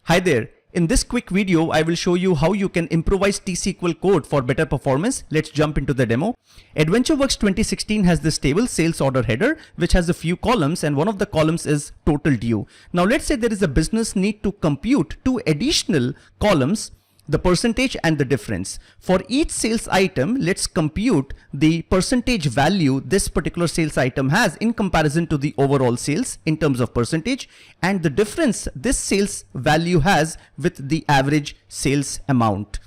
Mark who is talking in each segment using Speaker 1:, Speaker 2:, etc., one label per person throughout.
Speaker 1: Hi there. In this quick video, I will show you how you can improvise T-SQL code for better performance. Let's jump into the demo. AdventureWorks 2016 has this table sales order header, which has a few columns, and one of the columns is total due. Now let's say there is a business need to compute two additional columns, the percentage and the difference. For each sales item, let's compute the percentage value this particular sales item has in comparison to the overall sales in terms of percentage, and the difference this sales value has with the average sales amount.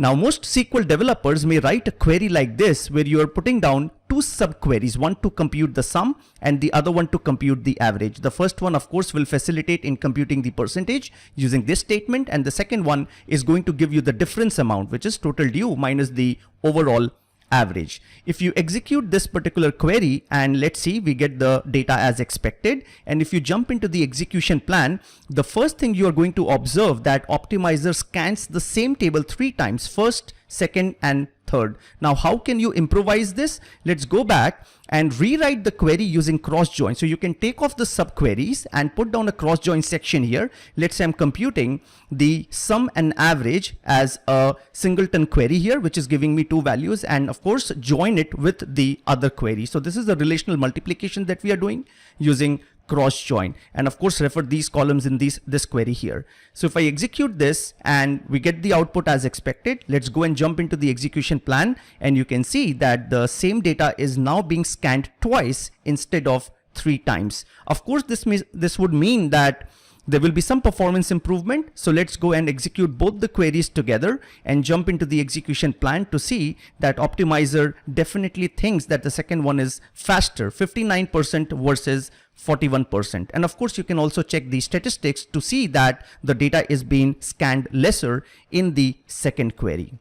Speaker 1: Now, most SQL developers may write a query like this where you are putting down two subqueries, one to compute the sum and the other one to compute the average. The first one, of course, will facilitate in computing the percentage using this statement, and the second one is going to give you the difference amount, which is total due minus the overall average. If you execute this particular query, and let's see, we get the data as expected, and if you jump into the execution plan, the first thing you are going to observe that optimizer scans the same table 3 times, first, second and third. Now how can you improvise this? Let's go back and rewrite the query using cross join. So you can take off the subqueries and put down a cross join section here. Let's say I'm computing the sum and average as a singleton query here, which is giving me two values, and of course join it with the other query. So this is the relational multiplication that we are doing using cross join, and of course refer these columns in this query here. So if I execute this and we get the output as expected, let's go and jump into the execution plan, and you can see that the same data is now being scanned twice instead of 3 times. Of course this would mean that there will be some performance improvement. So let's go and execute both the queries together and jump into the execution plan to see that optimizer definitely thinks that the second one is faster, 59% versus 41%. And of course, you can also check the statistics to see that the data is being scanned lesser in the second query.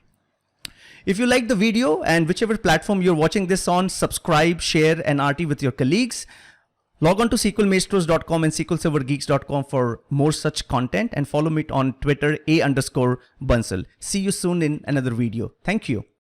Speaker 1: If you like the video, and whichever platform you're watching this on, subscribe, share, and RT with your colleagues. Log on to SQLmaestros.com and SQLserverGeeks.com for more such content, and follow me on Twitter @A_Bansal. See you soon in another video. Thank you.